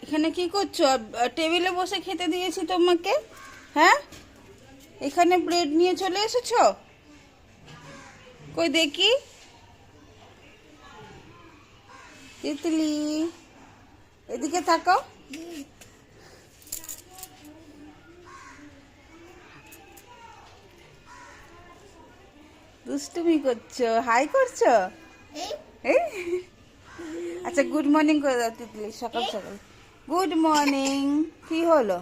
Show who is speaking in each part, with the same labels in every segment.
Speaker 1: এখানে কি করছো? টেবিলে বসে খেতে দিয়েছি তোমাকে। হ্যাঁ, এখানে ব্রেড নিয়ে চলে এসেছো? কই দেখি। তিতলি, এদিকে তাকাও। দুষ্টুমি করছো, হাই করছো। এই, আচ্ছা গুড মর্নিং করে দাও তিতলি, সকাল সকাল। Good morning. কি হলো?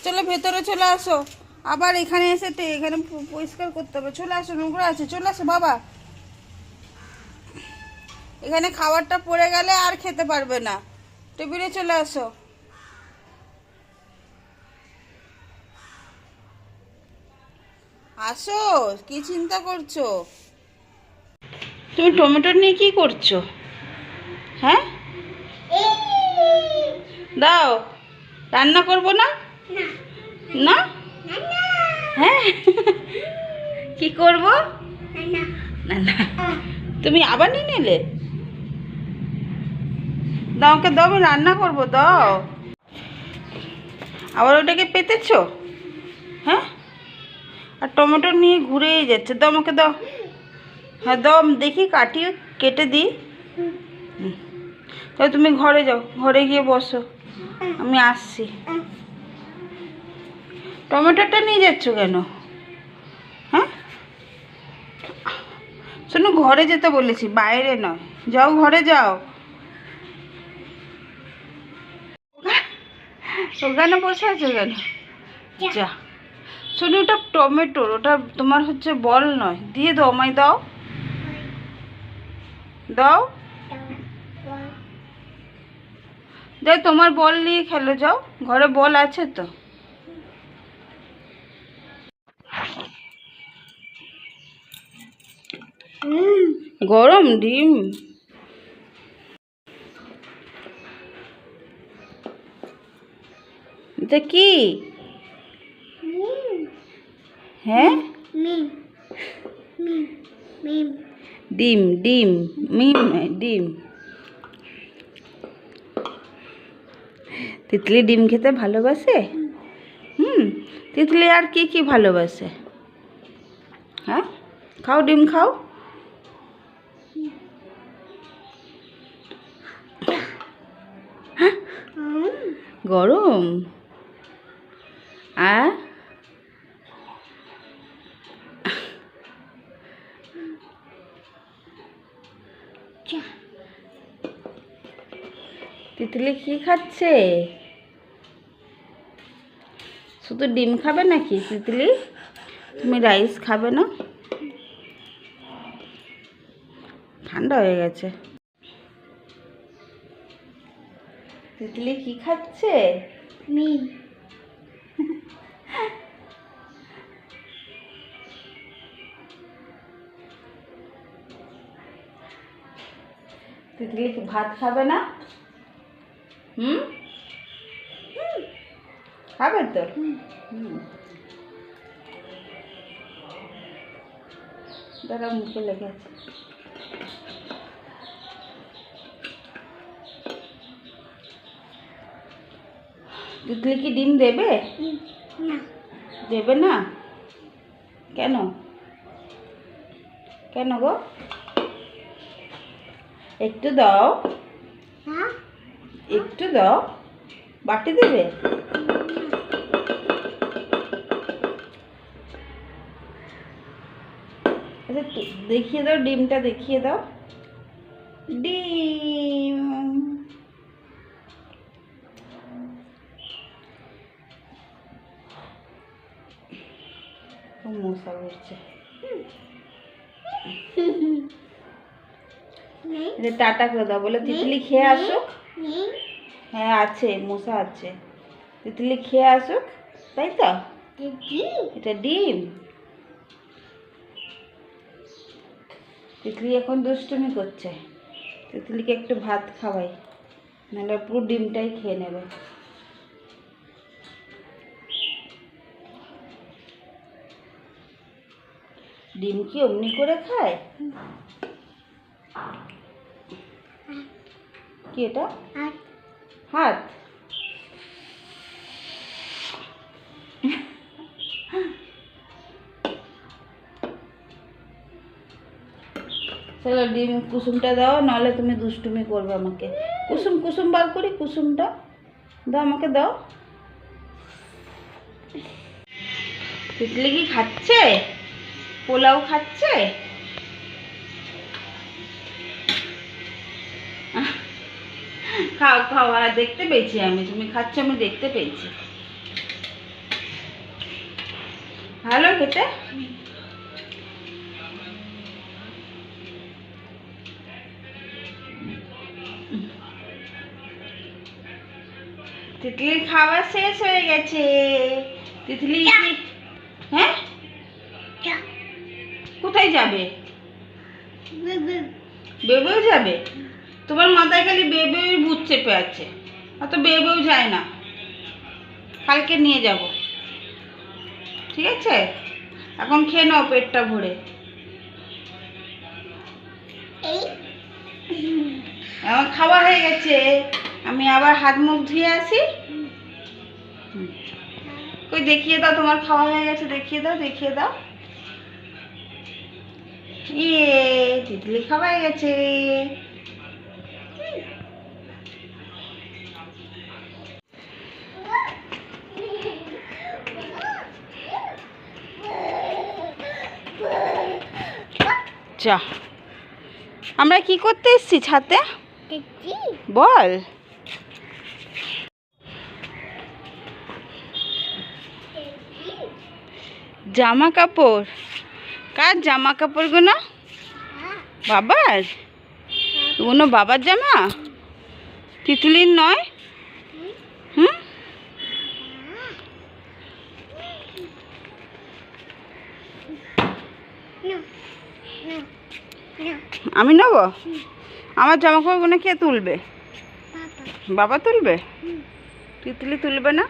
Speaker 1: চলো ভেতরে চলে আসো। আবার এখানে এসে এখানে পরিষ্কার করতে হবে। চলে আসো, নোংরা আছে। চলে আসো বাবা। এখানে খাবারটা পড়ে গেলে আর খেতে পারবে না। টেবিলে চলে আসো। আসো, কি চিন্তা করছো? তুমি টমেটো নিয়ে কি করছো? হ্যাঁ, দাও। রান্না করবো না? না, হ্যাঁ। কি করব? না না, তুমি আবার নিয়ে নিলে। দাও, ওকে দাও, আমি রান্না করবো। দাও। আবার ওটাকে পেতেছো? হ্যাঁ, আর টমেটো নিয়ে ঘুরেই যাচ্ছে। দাও, আমাকে দাও। হ্যাঁ দাও, দেখি কাটিয়ে কেটে দিই। তাহলে তুমি ঘরে যাও, ঘরে গিয়ে বসো, আমি আসছি। টমেটোটা নিয়ে যাচ্ছ কেন? হ্যাঁ, শোনো, ঘরে যেতে বলেছি, বাইরে নয়। যাও, ঘরে যাও। ওখানে বসে আছো কেন? যা। শোনো, ওটা টমেটোর, ওটা তোমার হচ্ছে বল নয়। দিয়ে দাও, আমায় দাও। দাও, যাও, তোমার বল নিয়ে খেলো। যাও, ঘরে বল আছে তো। গরম ডিম। এটা কি? হ্যাঁ, ডিম ডিম, মিম ডিম। তিতলি ডিম খেতে ভালোবাসে। তিতলি আর কি কি ভালোবাসে? হ্যাঁ, খাও, ডিম খাও। গরম। আর তিতলি কি খাচ্ছে? শুধু ডিম খাবে নাকি তিতলি? তুমি রাইস খাবে না? ঠান্ডা হয়ে গেছে। তিতলি কি খাচ্ছে? মিম। তিতলি ভাত খাবে না? খাবে তো। দাঁড়া, মুখে লেগে আছে। তিতলি কি ডিম দেবে? না, দেবে না। কেন? কেন গো? একটু দাও, একটু দাও। বাটি দেবে? আচ্ছা, দেখিয়ে দাও, ডিমটা দেখিয়ে দাও। ডিম। মশা উঠছে। টাটা করে দাও, বলে তিতলি খেয়ে আসুক। হ্যাঁ আছে, মশা আছে। তিতলি খেয়ে আসুক, তাই তো। এটা ডিম। তিতলি এখন দুষ্টুমি করছে। তিতলিকে একটু ভাত খাওয়াই, নাহলে পুরো ডিমটাই খেয়ে নেবে। ডিম কি অমনি করে খায়? কি এটা? হাত। চলো ডিম কুসুমটা দাও, নাহলে তুমি দুষ্টুমি করবে আমাকে। কুসুম কুসুম বার করি, কুসুমটা দাও আমাকে, দাও। তিতলি কি খাচ্ছে? পোলাও খাচ্ছে? খাও খাও, আর দেখতে পেয়েছি আমি, তুমি খাচ্ছ আমি দেখতে পেয়েছি। ভালো খেতে? তিতলির খাওয়া শেষ হয়ে গেছে। তিতলি কি? হ্যাঁ, কোথায় যাবে? বেবেও যাবে? তোমার মাথায় খালি বেবেই ভূত চেপে আছে, অত বেবেও যায় না। কালকে নিয়ে যাব, ঠিক আছে? এখন খেয়ে নাও পেটটা ভরে। আমার খাওয়া হয়ে গেছে, আমি আবার হাত মুখ ধুয়ে আসি। কই দেখিয়ে দাও, তোমার খাওয়া হয়ে গেছে, দেখিয়ে দাও, দেখিয়ে দাও। ইয়ে, তিতলি খাওয়া হয়ে গেছে। যা, আমরা কি করতে এসেছি ছাদে বল? জামা কাপড়? কার জামা কাপড়গুলো? বাবার? এগুলো বাবার জামা, তিতলির নয়। হুম, আমি নেব? আমার জামা কাপড়গুলো কে তুলবে? বাবা তুলবে? তিতলি তুলবে না?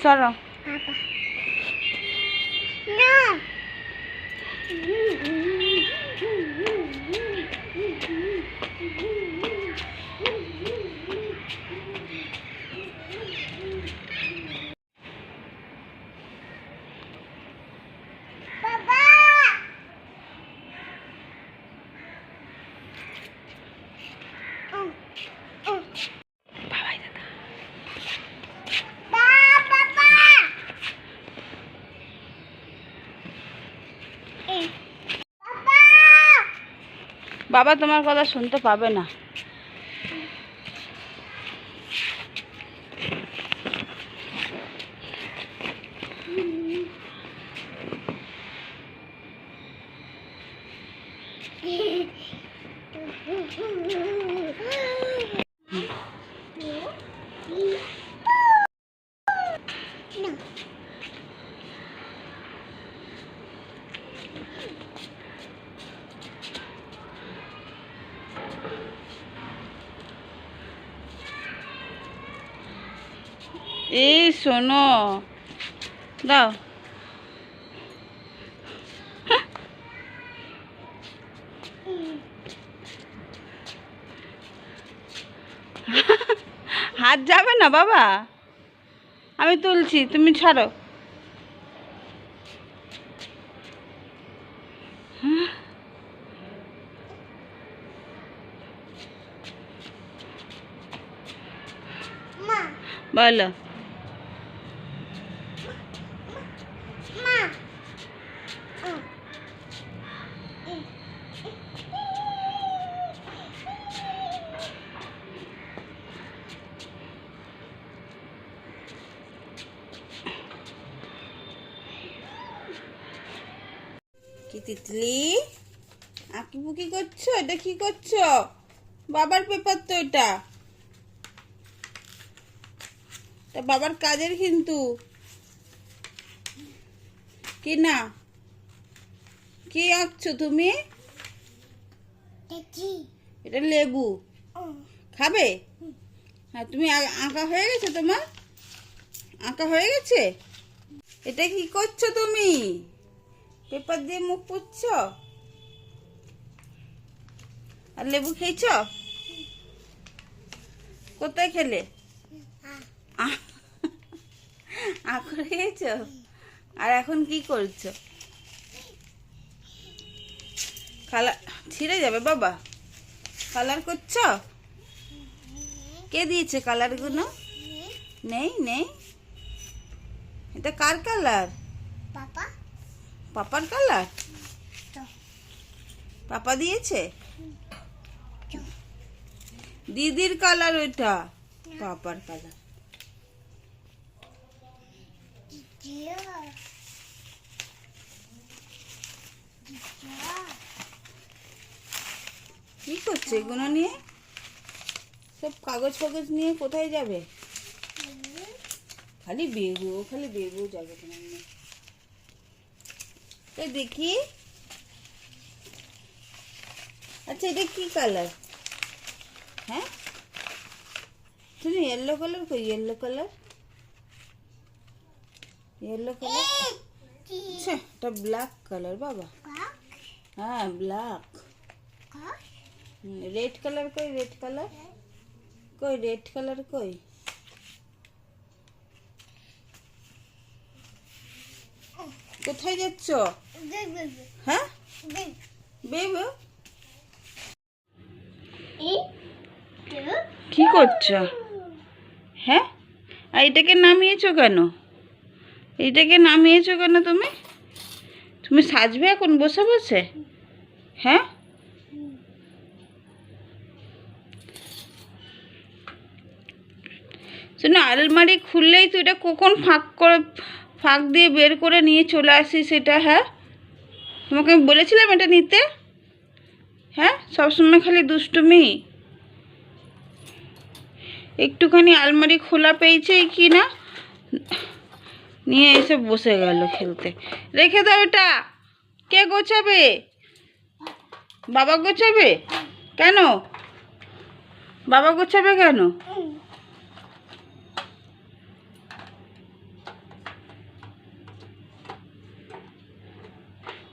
Speaker 1: সরো। বাবা তোমার কথা শুনতে পাবে না। এই শোনো, দাও। হাত যাবে না বাবা, আমি তুলছি, তুমি ছাড়ো। বলো। কি তিতলি আঁকি বুকি করছো? এটা কি করছো? বাবার পেপার তো এটা, বাবার কাজের কিন্তু। কি না, কি আঁকছো তুমি? এটা লেবু, খাবে? হ্যাঁ, তুমি আঁকা হয়ে গেছে, তোমার আঁকা হয়ে গেছে। এটা কি করছো তুমি? পেপার দিয়ে মুখ পুছছো আর লেবু খেয়েছো? কোথায় খেলে? আখর খেয়েছো? আর এখন কি করছো? কালার ছিঁড়ে যাবে বাবা। কালার করছো? কে দিয়েছে কালারগুলো? নেই নেই, এটা কার কালার?
Speaker 2: পাপা
Speaker 1: পাপার কালার? পাপা দিয়েছে? দিদির কালার ওইটা, পাপার কালার। কি করছে এগুলো নিয়ে? সব কাগজ ফাগজ নিয়ে কোথায় যাবে? খালি বেগু, খালি বেগু যাবে তোমার নিয়ে। এই দেখি। আচ্ছা এটা কি কালার? হ্যাঁ, তুমি येलो কালার কই? Yellow colour, yellow colour. আচ্ছা এটা ব্ল্যাক কালার বাবা। হ্যাঁ ব্ল্যাক। রেড কালার কই? রেড কালার কই? রেড কালার কই? কোথায় যাচ্ছ? হ্যাঁ বেবু, কি করছো? হ্যাঁ, আর এটাকে নামিয়েছো কেন? এইটাকে নামিয়েছো কেন তুমি? তুমি সাজবে এখন বসে বসে? হ্যাঁ, শোনো, আলমারি খুললেই তো এটা কখন ফাঁক দিয়ে বের করে নিয়ে চলে আসিস এটা। হ্যাঁ, তোমাকে আমি বলেছিলাম এটা নিতে। হ্যাঁ, সবসময় খালি দুষ্টুমি। একটুখানি আলমারি খোলা পেয়েছে কি না, নিয়ে এসে বসে গেল খেলতে। রেখে দাও এটা। কে গোছাবে? বাবা গোছাবে? কেন বাবা গোছাবে কেন?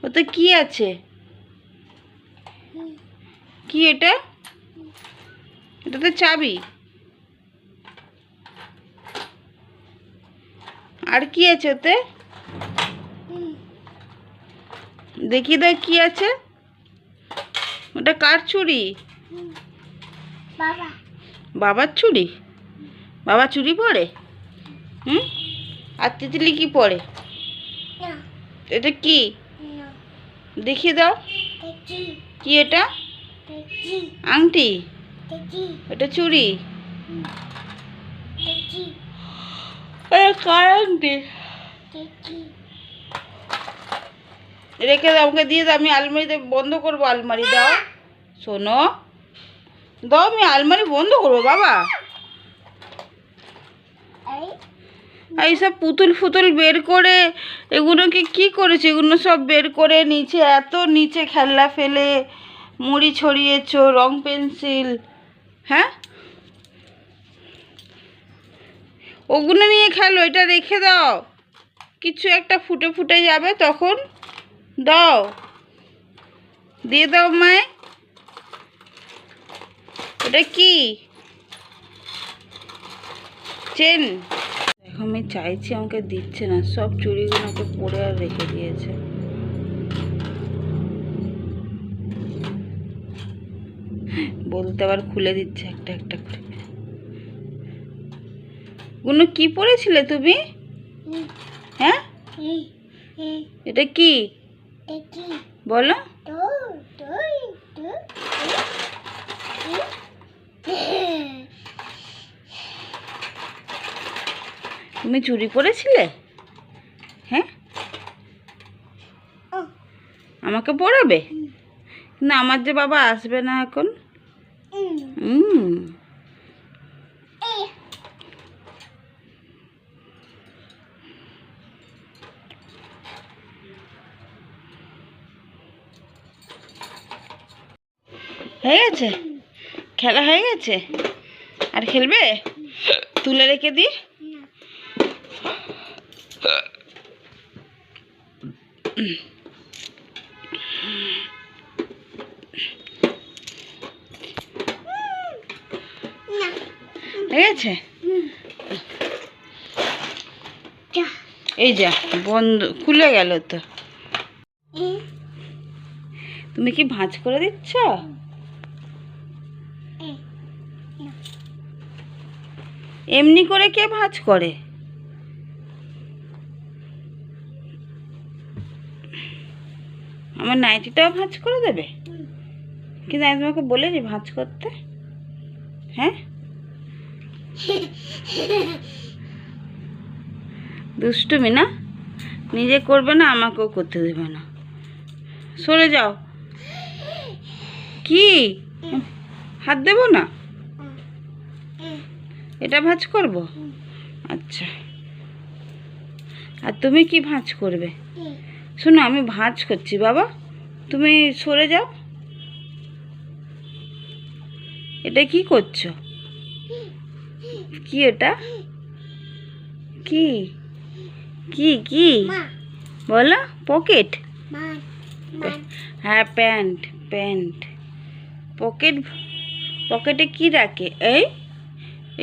Speaker 1: ওতে কি আছে? কি এটা? এটাতে চাবি। আর কি আছে ওতে? দেখি দাও কি আছে। ওটা কার চুড়ি? বাবার চুড়ি? বাবা চুড়ি পরে? হুম, আর তিতলি কি পরে? এটা কি? দেখি দাও কি এটা? আংটি? এটা চুড়ি? কার আংটি? রেখে দাও, আমাকে দিয়ে দাও। আমি আলমারিতে বন্ধ করবো। আলমারি দাও। শোনো, দাও, আমি আলমারি বন্ধ করবো বাবা। এইসব পুতুল ফুতুল বের করে এগুলোকে কি করেছে? এগুলো সব বের করে নিচে, এত নিচে খেলনা ফেলে মুড়ি ছড়িয়েছো, রং পেন্সিল। হ্যাঁ, ওগুলো নিয়ে খেলো, এটা রেখে দাও। কিছু একটা ফুটে ফুটে যাবে তখন দাও, দিয়ে দাও মায়। এটা কি? চেন? দেখো আমি চাইছি, আমাকে দিচ্ছে না। সব চুড়িগুলোকে পরে আর রেখে দিয়েছে। বলতে আবার খুলে দিচ্ছে একটা একটা করে। গুলো কি পরেছিলে তুমি? হ্যাঁ, এটা কি বলো? তুমি চুরি পরেছিলে? হ্যাঁ, আমাকে পড়াবে না? আমার যে বাবা আসবে না এখন। হয়ে গেছে খেলা, হয়ে গেছে। আর খেলবে? তুলে রেখে দি। ঠিক আছে? এই যা বন্ধ, খুলে গেল তো। তুমি কি ভাঁজ করে দিচ্ছ? এমনি করে কে ভাঁজ করে? আমার নাইটিটাও ভাঁজ করে দেবে? কিন্তু আমি তোমাকে বলেছি ভাঁজ করতে। হ্যাঁ, দুষ্টুমি না? নিজে করবে না, আমাকেও করতে দেবে না। সরে যাও। কি হাত দেবো না? এটা ভাঁজ করব? আচ্ছা, আর তুমি কি ভাঁজ করবে? শোনো, আমি ভাঁজ করছি বাবা, তুমি সরে যাও। এটা কি করছো? কি এটা? কি কি কি বলো? পকেট? হ্যাঁ, প্যান্ট প্যান্ট। পকেট, পকেটে কি রাখে? এই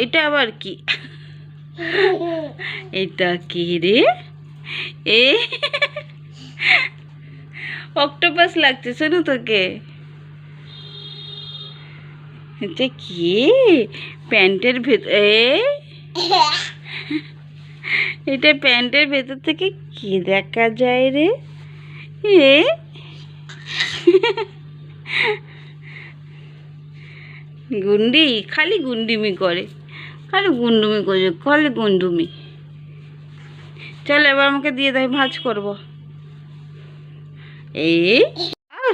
Speaker 1: এটা আবার কি? এটা কি রে? এ অক্টোপাস লাগছে শোনো তোকে। এটা কি প্যান্টের ভেতর? এটা প্যান্টের ভেতর থেকে কি দেখা যায় রে? এ গুন্ডি, খালি গুন্ডুমি করে, খালি গুন্ডুমি করে, খালি গুন্ডুমি। চলো এবার আমাকে দিয়ে দাও, ভাঁজ করবো। এই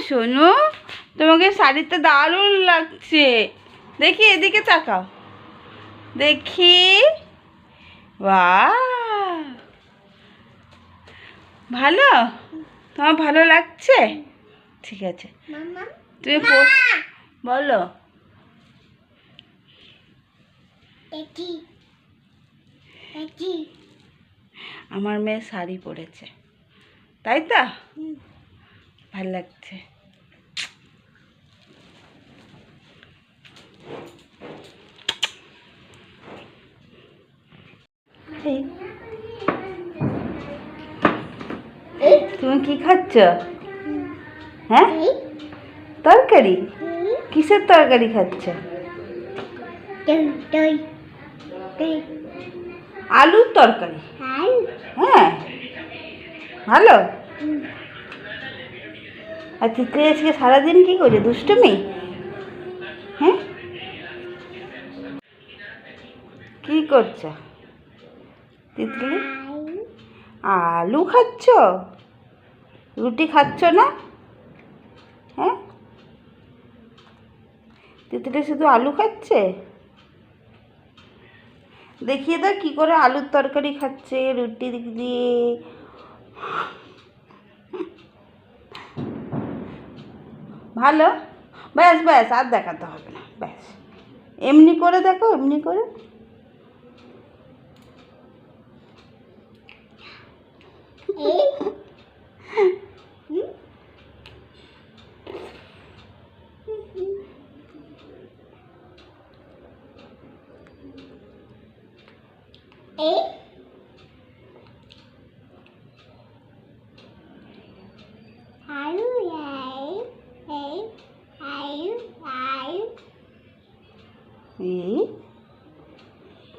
Speaker 1: শোনো, তোমাকে শাড়িতে দারুণ লাগছে। দেখি, এদিকে তাকাও, দেখি। বাহ, ভালো? তোমার ভালো লাগছে? ঠিক আছে, তুমি বলো। আমার মেয়ে শাড়ি পরেছে, তাই তো? ভাল লাগছে। তুমি কি খাচ্ছ? হ্যাঁ, তরকারি? কিসের তরকারি খাচ্ছ? আলুর তরকারি? হ্যাঁ, ভালো। আর তিতলি আজকে সারাদিন কি করছে? দুষ্টুমি? হ্যাঁ, কি করছো তিতলি? আলু খাচ্ছ? রুটি খাচ্ছ না? হ্যাঁ, তিতলি শুধু আলু খাচ্ছে? দেখিয়ে দাও কি করে আলুর তরকারি খাচ্ছে রুটি দিয়ে। ভালো, ব্যাস ব্যাস, আর দেখাতে হবে না, ব্যাস। এমনি করে দেখো, এমনি করে।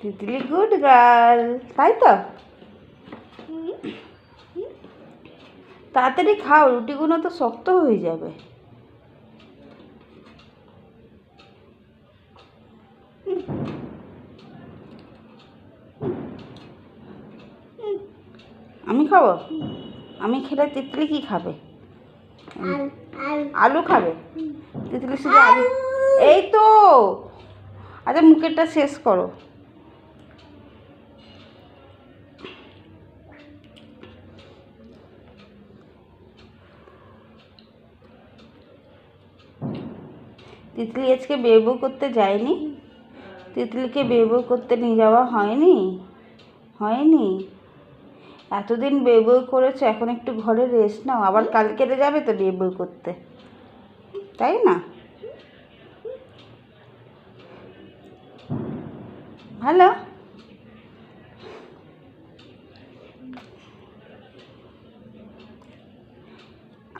Speaker 1: তিতলি গুড গার্ল, তাই তো? তাড়াতাড়ি খাও, রুটিগুলো তো শক্ত হয়ে যাবে। আমি খাবো? আমি খেলে তিতলি কি খাবে? আলু খাবে? তিতলি শুধু আলু? এই তো, আচ্ছা মুখেরটা শেষ করো। তিতলি আজকে বেবু করতে যায়নি? তিতলিকে বেবু করতে নিয়ে যাওয়া হয়নি? হয়নি? এতদিন বেবু করেছে, এখন একটু ঘরে রেস্ট নাও, আবার কালকে যাবে তো বেবু করতে, তাই না? ভালো।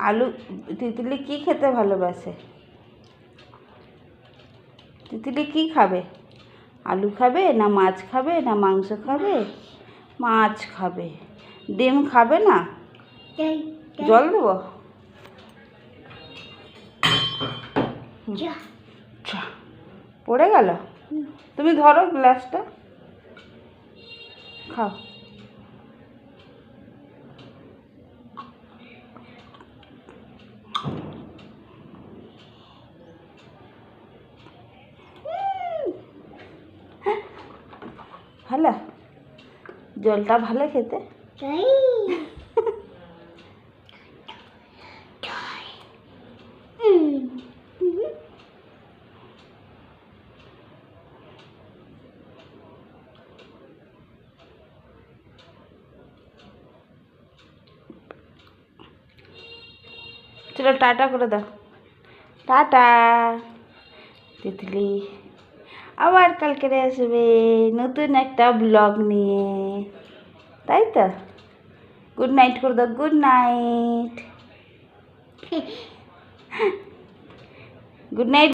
Speaker 1: আলু তিতলি কি খেতে ভালোবাসে? তিতলি কি খাবে? আলু খাবে না মাছ খাবে না মাংস খাবে? মাছ খাবে। ডিম খাবে না? জল দেবো? পড়ে গেল? তুমি ধরো গ্লাসটা, খাও। ভালো? জলটা ভালো খেতে? চলো টাটা করে দাও। টাটা তিতলি, আবার কালকে আসবে নতুন একটা ব্লগ নিয়ে, তাই তো? গুড নাইট করে দাও। Good night. Good night.